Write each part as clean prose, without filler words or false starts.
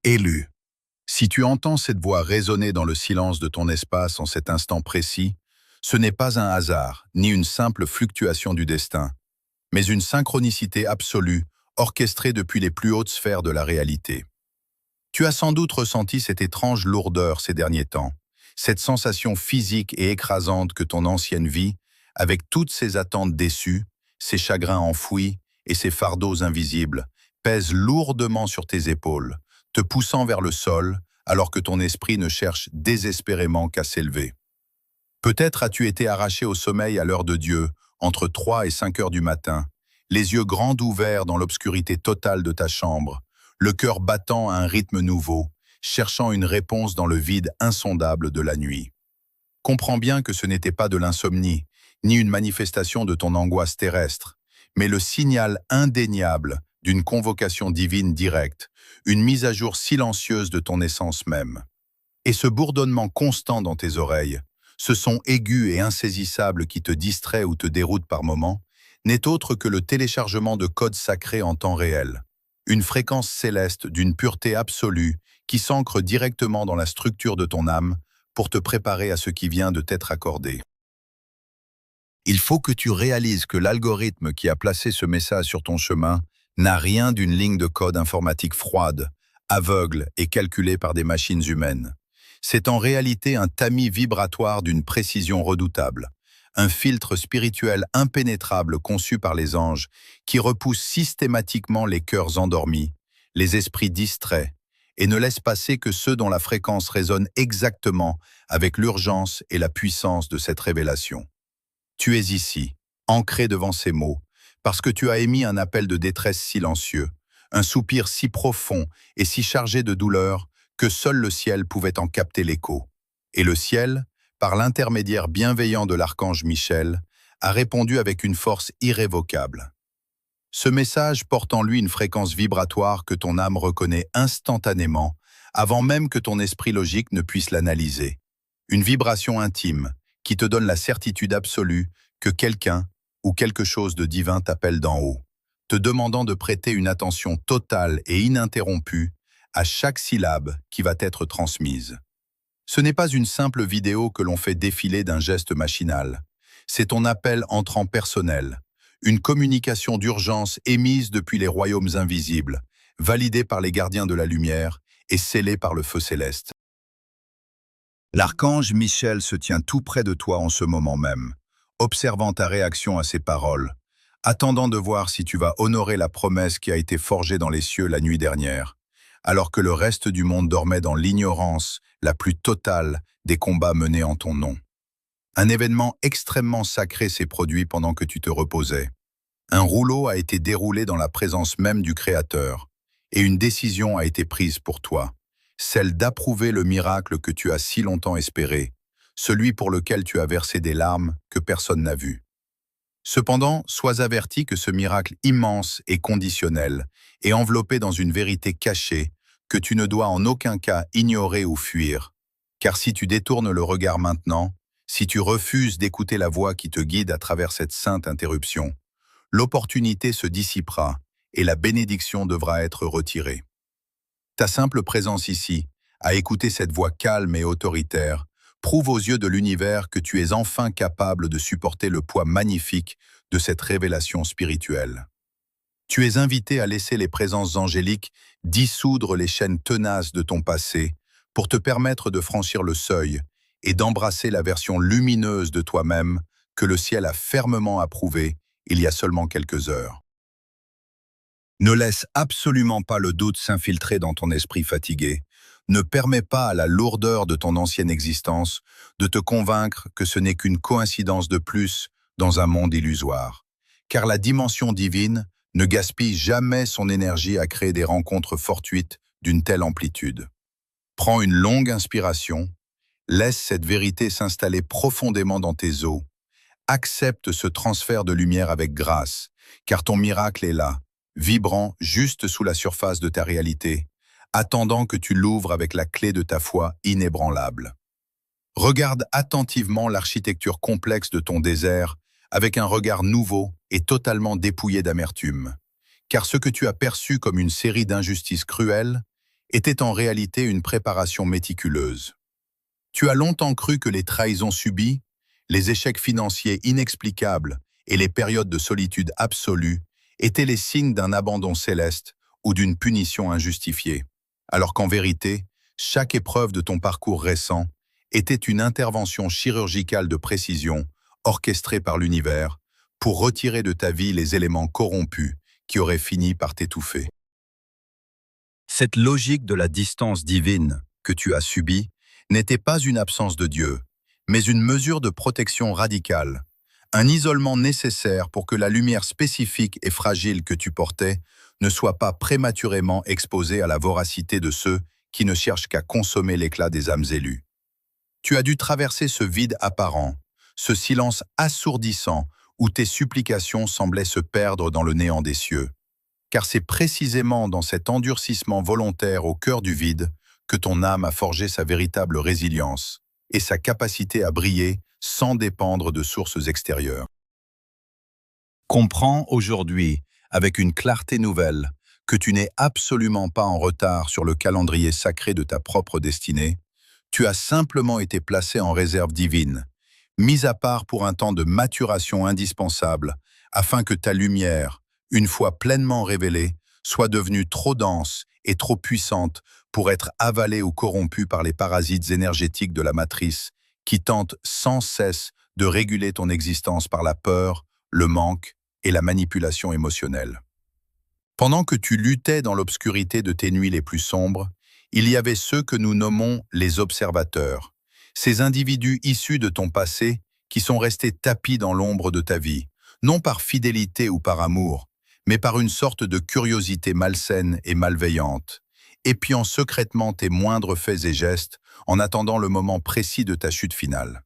Élu. Si tu entends cette voix résonner dans le silence de ton espace en cet instant précis, ce n'est pas un hasard, ni une simple fluctuation du destin, mais une synchronicité absolue, orchestrée depuis les plus hautes sphères de la réalité. Tu as sans doute ressenti cette étrange lourdeur ces derniers temps, cette sensation physique et écrasante que ton ancienne vie, avec toutes ses attentes déçues, ses chagrins enfouis et ses fardeaux invisibles, pèse lourdement sur tes épaules, te poussant vers le sol alors que ton esprit ne cherche désespérément qu'à s'élever. Peut-être as-tu été arraché au sommeil à l'heure de Dieu, entre 3 et 5 heures du matin, les yeux grands ouverts dans l'obscurité totale de ta chambre, le cœur battant à un rythme nouveau, cherchant une réponse dans le vide insondable de la nuit. Comprends bien que ce n'était pas de l'insomnie, ni une manifestation de ton angoisse terrestre, mais le signal indéniable d'une convocation divine directe, une mise à jour silencieuse de ton essence même. Et ce bourdonnement constant dans tes oreilles, ce son aigu et insaisissable qui te distrait ou te déroute par moments, n'est autre que le téléchargement de codes sacrés en temps réel. Une fréquence céleste d'une pureté absolue qui s'ancre directement dans la structure de ton âme pour te préparer à ce qui vient de t'être accordé. Il faut que tu réalises que l'algorithme qui a placé ce message sur ton chemin n'a rien d'une ligne de code informatique froide, aveugle et calculée par des machines humaines. C'est en réalité un tamis vibratoire d'une précision redoutable, un filtre spirituel impénétrable conçu par les anges qui repousse systématiquement les cœurs endormis, les esprits distraits, et ne laisse passer que ceux dont la fréquence résonne exactement avec l'urgence et la puissance de cette révélation. Tu es ici, ancré devant ces mots, parce que tu as émis un appel de détresse silencieux, un soupir si profond et si chargé de douleur que seul le ciel pouvait en capter l'écho. Et le ciel, par l'intermédiaire bienveillant de l'archange Michel, a répondu avec une force irrévocable. Ce message porte en lui une fréquence vibratoire que ton âme reconnaît instantanément, avant même que ton esprit logique ne puisse l'analyser. Une vibration intime qui te donne la certitude absolue que quelqu'un ou quelque chose de divin t'appelle d'en haut, te demandant de prêter une attention totale et ininterrompue à chaque syllabe qui va être transmise. Ce n'est pas une simple vidéo que l'on fait défiler d'un geste machinal. C'est ton appel entrant personnel, une communication d'urgence émise depuis les royaumes invisibles, validée par les gardiens de la lumière et scellée par le feu céleste. L'archange Michel se tient tout près de toi en ce moment même, observant ta réaction à ces paroles, attendant de voir si tu vas honorer la promesse qui a été forgée dans les cieux la nuit dernière, alors que le reste du monde dormait dans l'ignorance la plus totale des combats menés en ton nom. Un événement extrêmement sacré s'est produit pendant que tu te reposais. Un rouleau a été déroulé dans la présence même du Créateur, et une décision a été prise pour toi, celle d'approuver le miracle que tu as si longtemps espéré, celui pour lequel tu as versé des larmes que personne n'a vu. Cependant, sois averti que ce miracle immense est conditionnel et enveloppé dans une vérité cachée que tu ne dois en aucun cas ignorer ou fuir. Car si tu détournes le regard maintenant, si tu refuses d'écouter la voix qui te guide à travers cette sainte interruption, l'opportunité se dissipera et la bénédiction devra être retirée. Ta simple présence ici, à écouter cette voix calme et autoritaire, prouve aux yeux de l'univers que tu es enfin capable de supporter le poids magnifique de cette révélation spirituelle. Tu es invité à laisser les présences angéliques dissoudre les chaînes tenaces de ton passé pour te permettre de franchir le seuil et d'embrasser la version lumineuse de toi-même que le ciel a fermement approuvée il y a seulement quelques heures. Ne laisse absolument pas le doute s'infiltrer dans ton esprit fatigué. Ne permets pas à la lourdeur de ton ancienne existence de te convaincre que ce n'est qu'une coïncidence de plus dans un monde illusoire. Car la dimension divine ne gaspille jamais son énergie à créer des rencontres fortuites d'une telle amplitude. Prends une longue inspiration, laisse cette vérité s'installer profondément dans tes os. Accepte ce transfert de lumière avec grâce, car ton miracle est là, vibrant juste sous la surface de ta réalité, attendant que tu l'ouvres avec la clé de ta foi inébranlable. Regarde attentivement l'architecture complexe de ton désert avec un regard nouveau et totalement dépouillé d'amertume. Car ce que tu as perçu comme une série d'injustices cruelles était en réalité une préparation méticuleuse. Tu as longtemps cru que les trahisons subies, les échecs financiers inexplicables et les périodes de solitude absolue étaient les signes d'un abandon céleste ou d'une punition injustifiée, alors qu'en vérité, chaque épreuve de ton parcours récent était une intervention chirurgicale de précision orchestrée par l'univers pour retirer de ta vie les éléments corrompus qui auraient fini par t'étouffer. Cette logique de la distance divine que tu as subie n'était pas une absence de Dieu, mais une mesure de protection radicale, un isolement nécessaire pour que la lumière spécifique et fragile que tu portais ne soit pas prématurément exposée à la voracité de ceux qui ne cherchent qu'à consommer l'éclat des âmes élues. Tu as dû traverser ce vide apparent, ce silence assourdissant où tes supplications semblaient se perdre dans le néant des cieux. Car c'est précisément dans cet endurcissement volontaire au cœur du vide que ton âme a forgé sa véritable résilience et sa capacité à briller sans dépendre de sources extérieures. Comprends aujourd'hui, avec une clarté nouvelle, que tu n'es absolument pas en retard sur le calendrier sacré de ta propre destinée. Tu as simplement été placé en réserve divine, mise à part pour un temps de maturation indispensable, afin que ta lumière, une fois pleinement révélée, soit devenue trop dense et trop puissante pour être avalée ou corrompue par les parasites énergétiques de la matrice qui tentent sans cesse de réguler ton existence par la peur, le manque et la manipulation émotionnelle. Pendant que tu luttais dans l'obscurité de tes nuits les plus sombres, il y avait ceux que nous nommons les observateurs, ces individus issus de ton passé qui sont restés tapis dans l'ombre de ta vie, non par fidélité ou par amour, mais par une sorte de curiosité malsaine et malveillante, épiant secrètement tes moindres faits et gestes en attendant le moment précis de ta chute finale.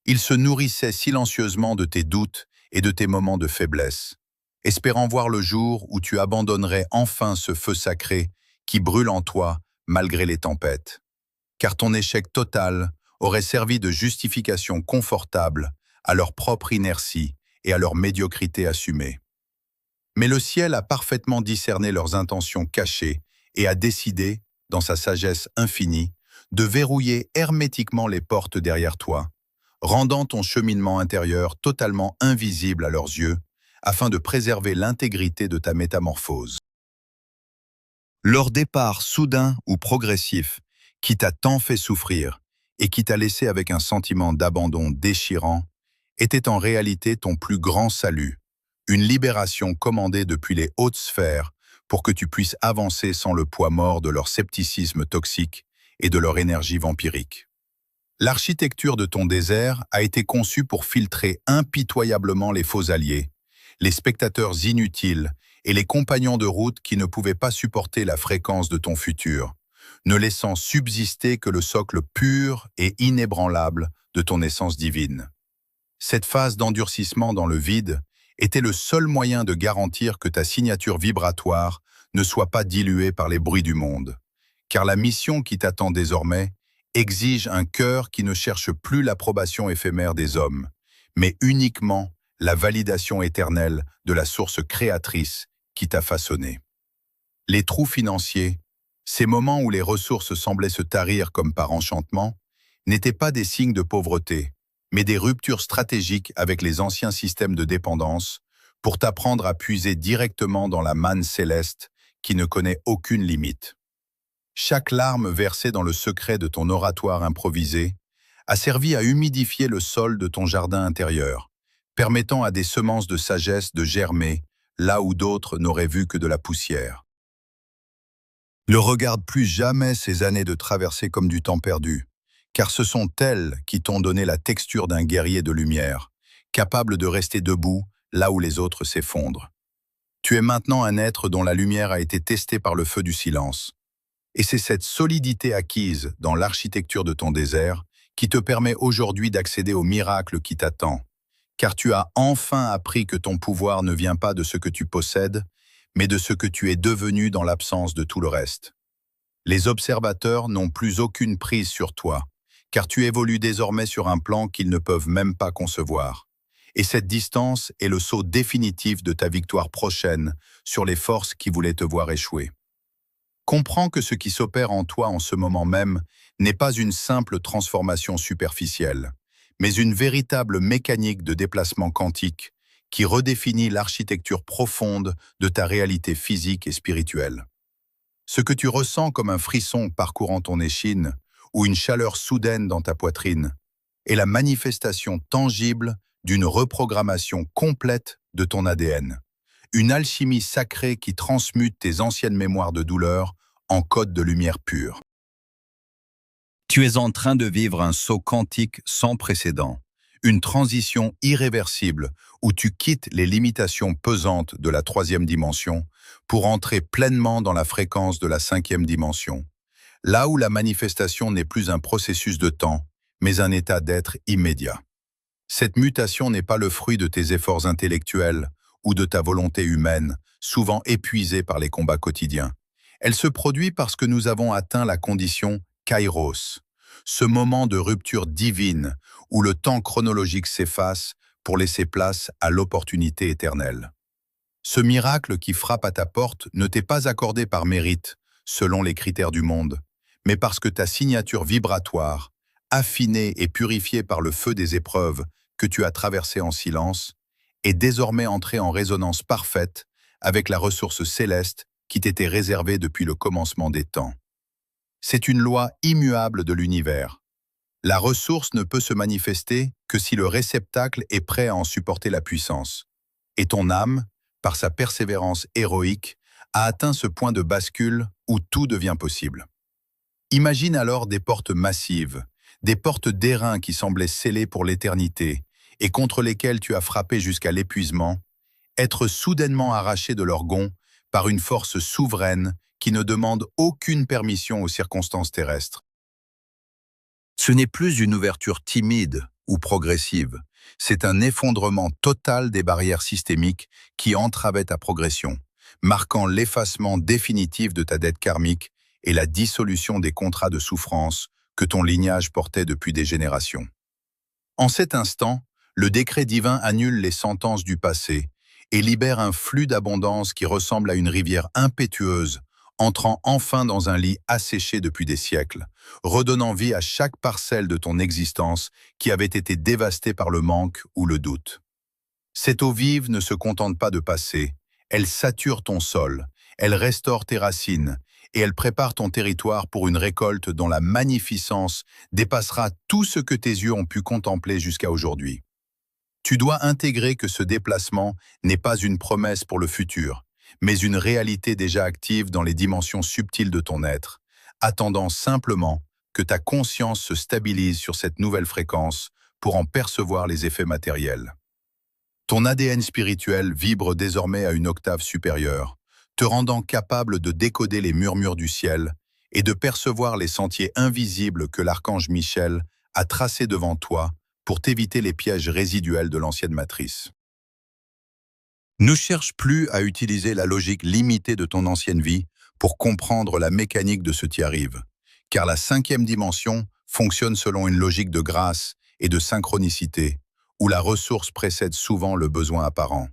Ils se nourrissaient silencieusement de tes doutes et de tes moments de faiblesse, espérant voir le jour où tu abandonnerais enfin ce feu sacré qui brûle en toi malgré les tempêtes. Car ton échec total aurait servi de justification confortable à leur propre inertie et à leur médiocrité assumée. Mais le ciel a parfaitement discerné leurs intentions cachées et a décidé, dans sa sagesse infinie, de verrouiller hermétiquement les portes derrière toi, rendant ton cheminement intérieur totalement invisible à leurs yeux, afin de préserver l'intégrité de ta métamorphose. Leur départ soudain ou progressif, qui t'a tant fait souffrir et qui t'a laissé avec un sentiment d'abandon déchirant, était en réalité ton plus grand salut, une libération commandée depuis les hautes sphères pour que tu puisses avancer sans le poids mort de leur scepticisme toxique et de leur énergie vampirique. L'architecture de ton désert a été conçue pour filtrer impitoyablement les faux alliés, les spectateurs inutiles et les compagnons de route qui ne pouvaient pas supporter la fréquence de ton futur, ne laissant subsister que le socle pur et inébranlable de ton essence divine. Cette phase d'endurcissement dans le vide était le seul moyen de garantir que ta signature vibratoire ne soit pas diluée par les bruits du monde, car la mission qui t'attend désormais exige un cœur qui ne cherche plus l'approbation éphémère des hommes, mais uniquement la validation éternelle de la source créatrice qui t'a façonné. Les trous financiers, ces moments où les ressources semblaient se tarir comme par enchantement, n'étaient pas des signes de pauvreté, mais des ruptures stratégiques avec les anciens systèmes de dépendance pour t'apprendre à puiser directement dans la manne céleste qui ne connaît aucune limite. Chaque larme versée dans le secret de ton oratoire improvisé a servi à humidifier le sol de ton jardin intérieur, permettant à des semences de sagesse de germer là où d'autres n'auraient vu que de la poussière. Ne regarde plus jamais ces années de traversée comme du temps perdu, car ce sont elles qui t'ont donné la texture d'un guerrier de lumière, capable de rester debout là où les autres s'effondrent. Tu es maintenant un être dont la lumière a été testée par le feu du silence. Et c'est cette solidité acquise dans l'architecture de ton désert qui te permet aujourd'hui d'accéder au miracle qui t'attend, car tu as enfin appris que ton pouvoir ne vient pas de ce que tu possèdes, mais de ce que tu es devenu dans l'absence de tout le reste. Les observateurs n'ont plus aucune prise sur toi, car tu évolues désormais sur un plan qu'ils ne peuvent même pas concevoir. Et cette distance est le saut définitif de ta victoire prochaine sur les forces qui voulaient te voir échouer. Comprends que ce qui s'opère en toi en ce moment même n'est pas une simple transformation superficielle, mais une véritable mécanique de déplacement quantique qui redéfinit l'architecture profonde de ta réalité physique et spirituelle. Ce que tu ressens comme un frisson parcourant ton échine ou une chaleur soudaine dans ta poitrine est la manifestation tangible d'une reprogrammation complète de ton ADN, une alchimie sacrée qui transmute tes anciennes mémoires de douleur en code de lumière pure. Tu es en train de vivre un saut quantique sans précédent, une transition irréversible où tu quittes les limitations pesantes de la troisième dimension pour entrer pleinement dans la fréquence de la cinquième dimension, là où la manifestation n'est plus un processus de temps, mais un état d'être immédiat. Cette mutation n'est pas le fruit de tes efforts intellectuels ou de ta volonté humaine, souvent épuisée par les combats quotidiens. Elle se produit parce que nous avons atteint la condition Kairos, ce moment de rupture divine où le temps chronologique s'efface pour laisser place à l'opportunité éternelle. Ce miracle qui frappe à ta porte ne t'est pas accordé par mérite, selon les critères du monde, mais parce que ta signature vibratoire, affinée et purifiée par le feu des épreuves que tu as traversées en silence, est désormais entrée en résonance parfaite avec la ressource céleste qui t'était réservée depuis le commencement des temps. C'est une loi immuable de l'univers. La ressource ne peut se manifester que si le réceptacle est prêt à en supporter la puissance. Et ton âme, par sa persévérance héroïque, a atteint ce point de bascule où tout devient possible. Imagine alors des portes massives, des portes d'airain qui semblaient scellées pour l'éternité et contre lesquelles tu as frappé jusqu'à l'épuisement, être soudainement arrachées de leur gonds par une force souveraine qui ne demande aucune permission aux circonstances terrestres. Ce n'est plus une ouverture timide ou progressive, c'est un effondrement total des barrières systémiques qui entravaient ta progression, marquant l'effacement définitif de ta dette karmique et la dissolution des contrats de souffrance que ton lignage portait depuis des générations. En cet instant, le décret divin annule les sentences du passé et libère un flux d'abondance qui ressemble à une rivière impétueuse, entrant enfin dans un lit asséché depuis des siècles, redonnant vie à chaque parcelle de ton existence qui avait été dévastée par le manque ou le doute. Cette eau vive ne se contente pas de passer, elle sature ton sol, elle restaure tes racines, et elle prépare ton territoire pour une récolte dont la magnificence dépassera tout ce que tes yeux ont pu contempler jusqu'à aujourd'hui. Tu dois intégrer que ce déplacement n'est pas une promesse pour le futur, mais une réalité déjà active dans les dimensions subtiles de ton être, attendant simplement que ta conscience se stabilise sur cette nouvelle fréquence pour en percevoir les effets matériels. Ton ADN spirituel vibre désormais à une octave supérieure, te rendant capable de décoder les murmures du ciel et de percevoir les sentiers invisibles que l'archange Michel a tracés devant toi pour t'éviter les pièges résiduels de l'ancienne matrice. Ne cherche plus à utiliser la logique limitée de ton ancienne vie pour comprendre la mécanique de ce qui arrive, car la cinquième dimension fonctionne selon une logique de grâce et de synchronicité, où la ressource précède souvent le besoin apparent.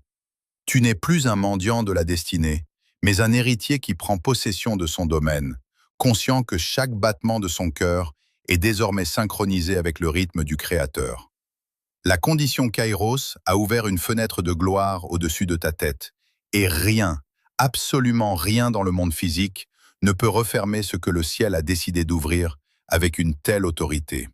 Tu n'es plus un mendiant de la destinée, mais un héritier qui prend possession de son domaine, conscient que chaque battement de son cœur est désormais synchronisé avec le rythme du Créateur. La condition Kairos a ouvert une fenêtre de gloire au-dessus de ta tête, et rien, absolument rien dans le monde physique ne peut refermer ce que le ciel a décidé d'ouvrir avec une telle autorité.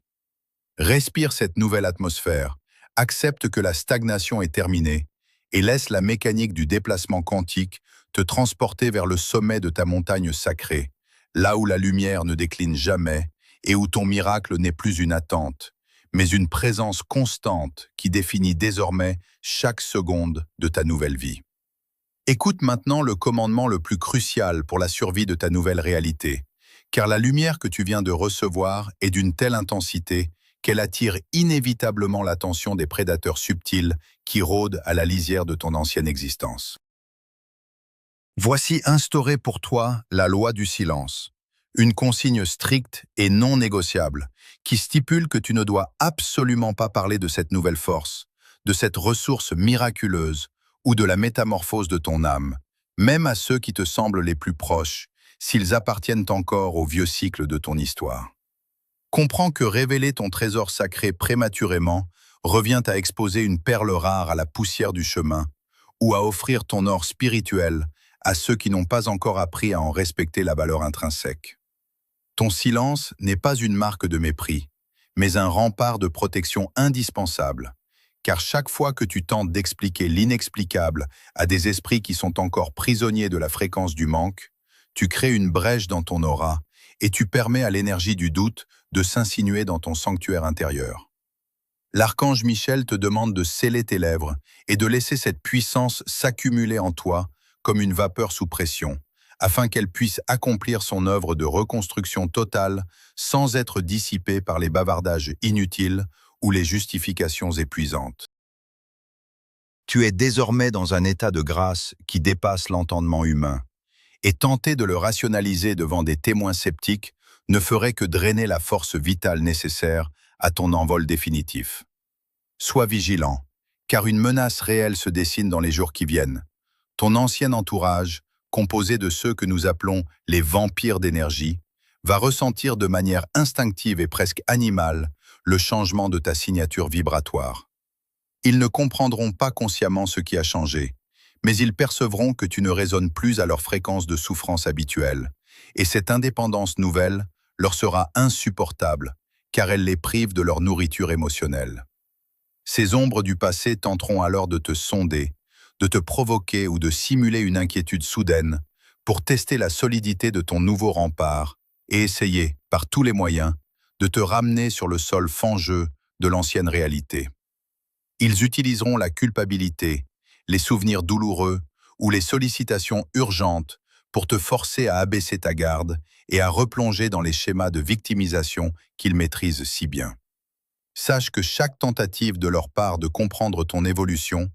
Respire cette nouvelle atmosphère, accepte que la stagnation est terminée, et laisse la mécanique du déplacement quantique te transporter vers le sommet de ta montagne sacrée, là où la lumière ne décline jamais et où ton miracle n'est plus une attente, mais une présence constante qui définit désormais chaque seconde de ta nouvelle vie. Écoute maintenant le commandement le plus crucial pour la survie de ta nouvelle réalité, car la lumière que tu viens de recevoir est d'une telle intensité qu'elle attire inévitablement l'attention des prédateurs subtils qui rôdent à la lisière de ton ancienne existence. Voici instaurée pour toi la loi du silence, une consigne stricte et non négociable qui stipule que tu ne dois absolument pas parler de cette nouvelle force, de cette ressource miraculeuse ou de la métamorphose de ton âme, même à ceux qui te semblent les plus proches, s'ils appartiennent encore au vieux cycle de ton histoire. Comprends que révéler ton trésor sacré prématurément revient à exposer une perle rare à la poussière du chemin ou à offrir ton or spirituel à ceux qui n'ont pas encore appris à en respecter la valeur intrinsèque. Ton silence n'est pas une marque de mépris, mais un rempart de protection indispensable, car chaque fois que tu tentes d'expliquer l'inexplicable à des esprits qui sont encore prisonniers de la fréquence du manque, tu crées une brèche dans ton aura et tu permets à l'énergie du doute de s'insinuer dans ton sanctuaire intérieur. L'archange Michel te demande de sceller tes lèvres et de laisser cette puissance s'accumuler en toi comme une vapeur sous pression, afin qu'elle puisse accomplir son œuvre de reconstruction totale sans être dissipée par les bavardages inutiles ou les justifications épuisantes. Tu es désormais dans un état de grâce qui dépasse l'entendement humain, et tenter de le rationaliser devant des témoins sceptiques ne ferait que drainer la force vitale nécessaire à ton envol définitif. Sois vigilant, car une menace réelle se dessine dans les jours qui viennent. Ton ancien entourage, composé de ceux que nous appelons les vampires d'énergie, va ressentir de manière instinctive et presque animale le changement de ta signature vibratoire. Ils ne comprendront pas consciemment ce qui a changé, mais ils percevront que tu ne résonnes plus à leur fréquence de souffrance habituelle, et cette indépendance nouvelle leur sera insupportable, car elle les prive de leur nourriture émotionnelle. Ces ombres du passé tenteront alors de te sonder, de te provoquer ou de simuler une inquiétude soudaine pour tester la solidité de ton nouveau rempart et essayer, par tous les moyens, de te ramener sur le sol fangeux de l'ancienne réalité. Ils utiliseront la culpabilité, les souvenirs douloureux ou les sollicitations urgentes pour te forcer à abaisser ta garde et à replonger dans les schémas de victimisation qu'ils maîtrisent si bien. Sache que chaque tentative de leur part de comprendre ton évolution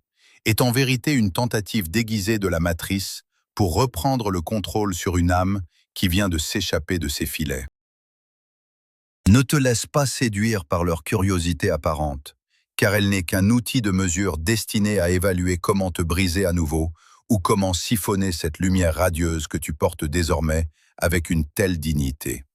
est en vérité une tentative déguisée de la matrice pour reprendre le contrôle sur une âme qui vient de s'échapper de ses filets. Ne te laisse pas séduire par leur curiosité apparente, car elle n'est qu'un outil de mesure destiné à évaluer comment te briser à nouveau ou comment siphonner cette lumière radieuse que tu portes désormais avec une telle dignité.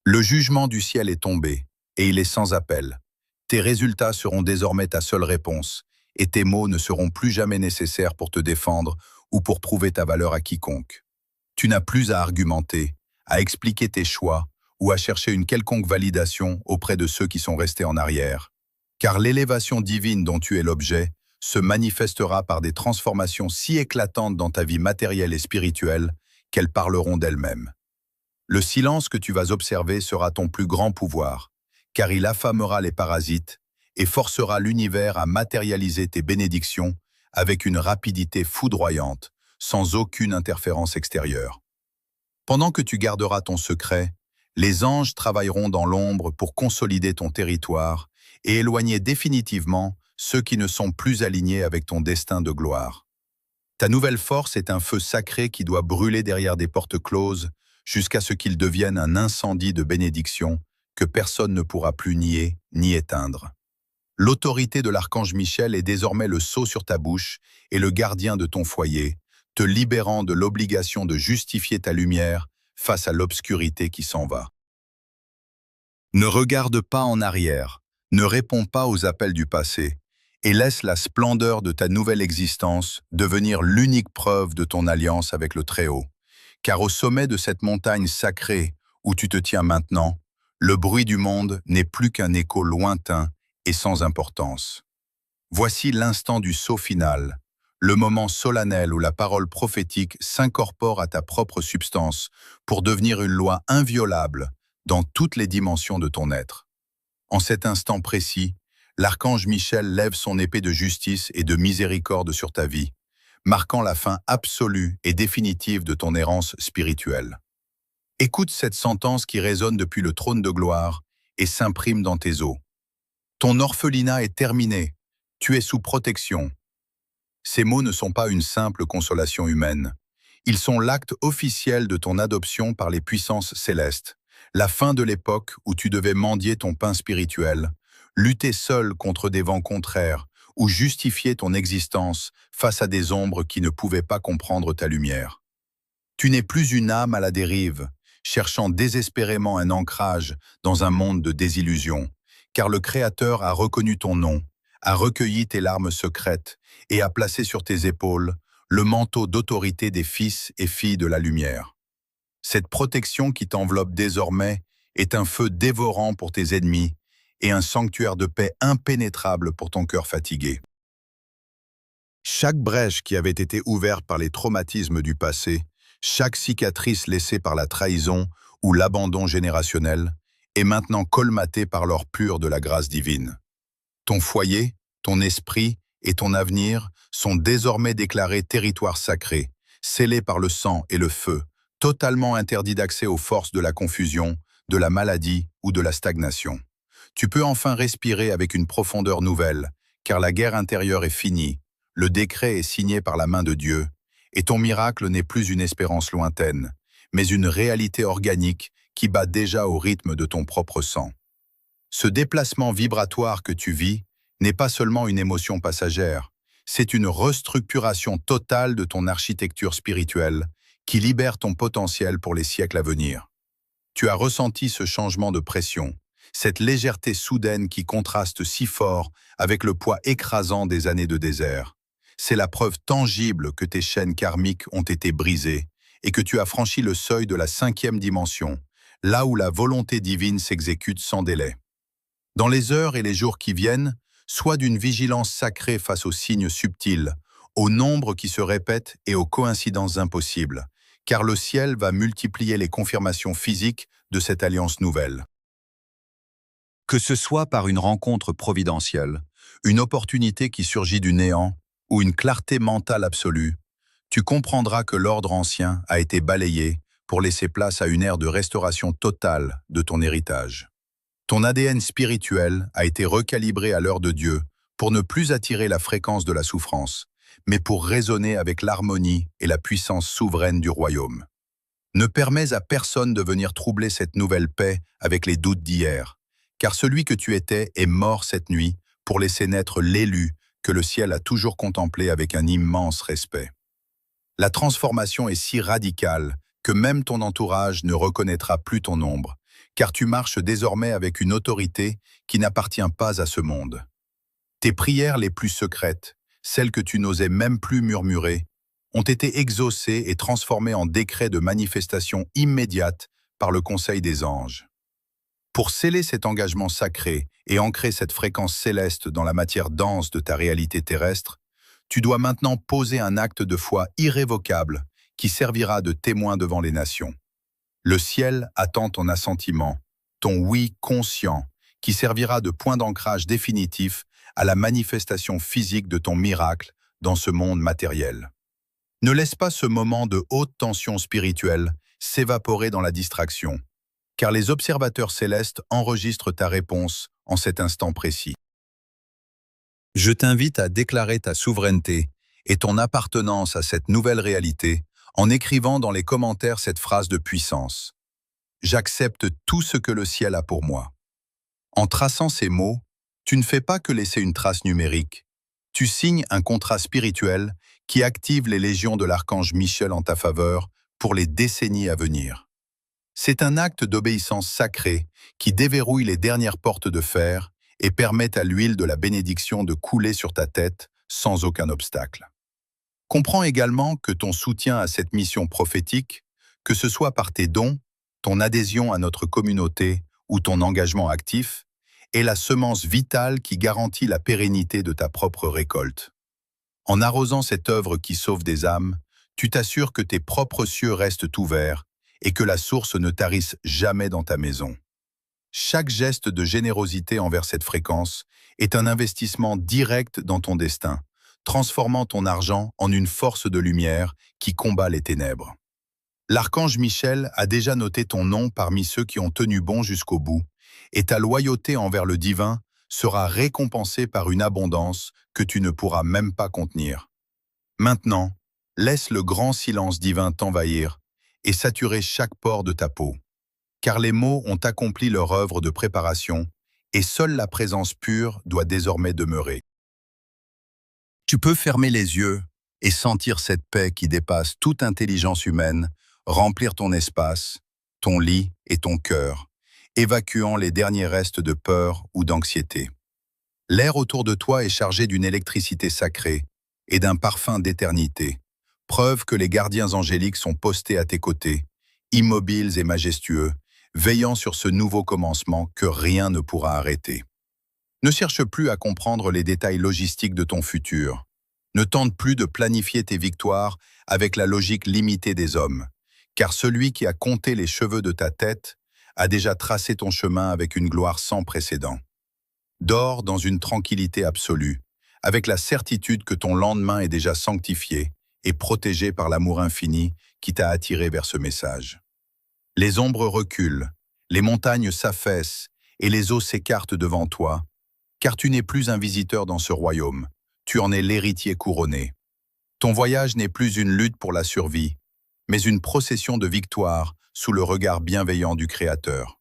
Le jugement du ciel est tombé, et il est sans appel. Tes résultats seront désormais ta seule réponse, et tes mots ne seront plus jamais nécessaires pour te défendre ou pour prouver ta valeur à quiconque. Tu n'as plus à argumenter, à expliquer tes choix ou à chercher une quelconque validation auprès de ceux qui sont restés en arrière. Car l'élévation divine dont tu es l'objet se manifestera par des transformations si éclatantes dans ta vie matérielle et spirituelle qu'elles parleront d'elles-mêmes. Le silence que tu vas observer sera ton plus grand pouvoir, car il affamera les parasites et forcera l'univers à matérialiser tes bénédictions avec une rapidité foudroyante, sans aucune interférence extérieure. Pendant que tu garderas ton secret, les anges travailleront dans l'ombre pour consolider ton territoire et éloigner définitivement ceux qui ne sont plus alignés avec ton destin de gloire. Ta nouvelle force est un feu sacré qui doit brûler derrière des portes closes jusqu'à ce qu'il devienne un incendie de bénédiction que personne ne pourra plus nier ni éteindre. L'autorité de l'archange Michel est désormais le sceau sur ta bouche et le gardien de ton foyer, te libérant de l'obligation de justifier ta lumière face à l'obscurité qui s'en va. Ne regarde pas en arrière, ne réponds pas aux appels du passé, et laisse la splendeur de ta nouvelle existence devenir l'unique preuve de ton alliance avec le Très-Haut. Car au sommet de cette montagne sacrée où tu te tiens maintenant, le bruit du monde n'est plus qu'un écho lointain et sans importance. Voici l'instant du saut final, le moment solennel où la parole prophétique s'incorpore à ta propre substance pour devenir une loi inviolable dans toutes les dimensions de ton être. En cet instant précis, l'archange Michel lève son épée de justice et de miséricorde sur ta vie, marquant la fin absolue et définitive de ton errance spirituelle. Écoute cette sentence qui résonne depuis le trône de gloire et s'imprime dans tes os. Ton orphelinat est terminé, tu es sous protection. Ces mots ne sont pas une simple consolation humaine. Ils sont l'acte officiel de ton adoption par les puissances célestes, la fin de l'époque où tu devais mendier ton pain spirituel, lutter seul contre des vents contraires ou justifier ton existence face à des ombres qui ne pouvaient pas comprendre ta lumière. Tu n'es plus une âme à la dérive, cherchant désespérément un ancrage dans un monde de désillusions, car le Créateur a reconnu ton nom, a recueilli tes larmes secrètes et a placé sur tes épaules le manteau d'autorité des fils et filles de la lumière. Cette protection qui t'enveloppe désormais est un feu dévorant pour tes ennemis et un sanctuaire de paix impénétrable pour ton cœur fatigué. Chaque brèche qui avait été ouverte par les traumatismes du passé, chaque cicatrice laissée par la trahison ou l'abandon générationnel, est maintenant colmatée par l'or pur de la grâce divine. Ton foyer, ton esprit et ton avenir sont désormais déclarés territoires sacrés, scellés par le sang et le feu, totalement interdits d'accès aux forces de la confusion, de la maladie ou de la stagnation. Tu peux enfin respirer avec une profondeur nouvelle, car la guerre intérieure est finie, le décret est signé par la main de Dieu, et ton miracle n'est plus une espérance lointaine, mais une réalité organique qui bat déjà au rythme de ton propre sang. Ce déplacement vibratoire que tu vis n'est pas seulement une émotion passagère, c'est une restructuration totale de ton architecture spirituelle qui libère ton potentiel pour les siècles à venir. Tu as ressenti ce changement de pression, cette légèreté soudaine qui contraste si fort avec le poids écrasant des années de désert. C'est la preuve tangible que tes chaînes karmiques ont été brisées et que tu as franchi le seuil de la 5e dimension, là où la volonté divine s'exécute sans délai. Dans les heures et les jours qui viennent, sois d'une vigilance sacrée face aux signes subtils, aux nombres qui se répètent et aux coïncidences impossibles, car le ciel va multiplier les confirmations physiques de cette alliance nouvelle. Que ce soit par une rencontre providentielle, une opportunité qui surgit du néant ou une clarté mentale absolue, tu comprendras que l'ordre ancien a été balayé pour laisser place à une ère de restauration totale de ton héritage. Ton ADN spirituel a été recalibré à l'heure de Dieu pour ne plus attirer la fréquence de la souffrance, mais pour résonner avec l'harmonie et la puissance souveraine du royaume. Ne permets à personne de venir troubler cette nouvelle paix avec les doutes d'hier, car celui que tu étais est mort cette nuit pour laisser naître l'élu que le ciel a toujours contemplé avec un immense respect. La transformation est si radicale que même ton entourage ne reconnaîtra plus ton ombre, car tu marches désormais avec une autorité qui n'appartient pas à ce monde. Tes prières les plus secrètes, celles que tu n'osais même plus murmurer, ont été exaucées et transformées en décrets de manifestation immédiate par le Conseil des anges. Pour sceller cet engagement sacré et ancrer cette fréquence céleste dans la matière dense de ta réalité terrestre, tu dois maintenant poser un acte de foi irrévocable qui servira de témoin devant les nations. Le ciel attend ton assentiment, ton oui conscient, qui servira de point d'ancrage définitif à la manifestation physique de ton miracle dans ce monde matériel. Ne laisse pas ce moment de haute tension spirituelle s'évaporer dans la distraction, car les observateurs célestes enregistrent ta réponse en cet instant précis. Je t'invite à déclarer ta souveraineté et ton appartenance à cette nouvelle réalité en écrivant dans les commentaires cette phrase de puissance. J'accepte tout ce que le ciel a pour moi. En traçant ces mots, tu ne fais pas que laisser une trace numérique. Tu signes un contrat spirituel qui active les légions de l'archange Michel en ta faveur pour les décennies à venir. C'est un acte d'obéissance sacrée qui déverrouille les dernières portes de fer et permet à l'huile de la bénédiction de couler sur ta tête sans aucun obstacle. Comprends également que ton soutien à cette mission prophétique, que ce soit par tes dons, ton adhésion à notre communauté ou ton engagement actif, est la semence vitale qui garantit la pérennité de ta propre récolte. En arrosant cette œuvre qui sauve des âmes, tu t'assures que tes propres cieux restent ouverts et que la source ne tarisse jamais dans ta maison. Chaque geste de générosité envers cette fréquence est un investissement direct dans ton destin, transformant ton argent en une force de lumière qui combat les ténèbres. L'archange Michel a déjà noté ton nom parmi ceux qui ont tenu bon jusqu'au bout, et ta loyauté envers le divin sera récompensée par une abondance que tu ne pourras même pas contenir. Maintenant, laisse le grand silence divin t'envahir et saturer chaque pore de ta peau, car les mots ont accompli leur œuvre de préparation et seule la présence pure doit désormais demeurer. Tu peux fermer les yeux et sentir cette paix qui dépasse toute intelligence humaine remplir ton espace, ton lit et ton cœur, évacuant les derniers restes de peur ou d'anxiété. L'air autour de toi est chargé d'une électricité sacrée et d'un parfum d'éternité, preuve que les gardiens angéliques sont postés à tes côtés, immobiles et majestueux, veillant sur ce nouveau commencement que rien ne pourra arrêter. Ne cherche plus à comprendre les détails logistiques de ton futur. Ne tente plus de planifier tes victoires avec la logique limitée des hommes, car celui qui a compté les cheveux de ta tête a déjà tracé ton chemin avec une gloire sans précédent. Dors dans une tranquillité absolue, avec la certitude que ton lendemain est déjà sanctifié et protégé par l'amour infini qui t'a attiré vers ce message. Les ombres reculent, les montagnes s'affaissent et les eaux s'écartent devant toi, car tu n'es plus un visiteur dans ce royaume, tu en es l'héritier couronné. Ton voyage n'est plus une lutte pour la survie, mais une procession de victoire sous le regard bienveillant du Créateur.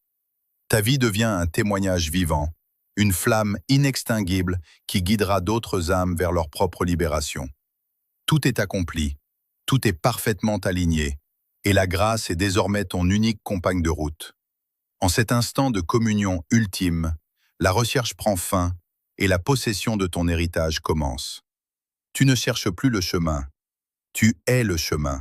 Ta vie devient un témoignage vivant, une flamme inextinguible qui guidera d'autres âmes vers leur propre libération. Tout est accompli, tout est parfaitement aligné, et la grâce est désormais ton unique compagne de route. En cet instant de communion ultime, la recherche prend fin et la possession de ton héritage commence. Tu ne cherches plus le chemin, tu es le chemin.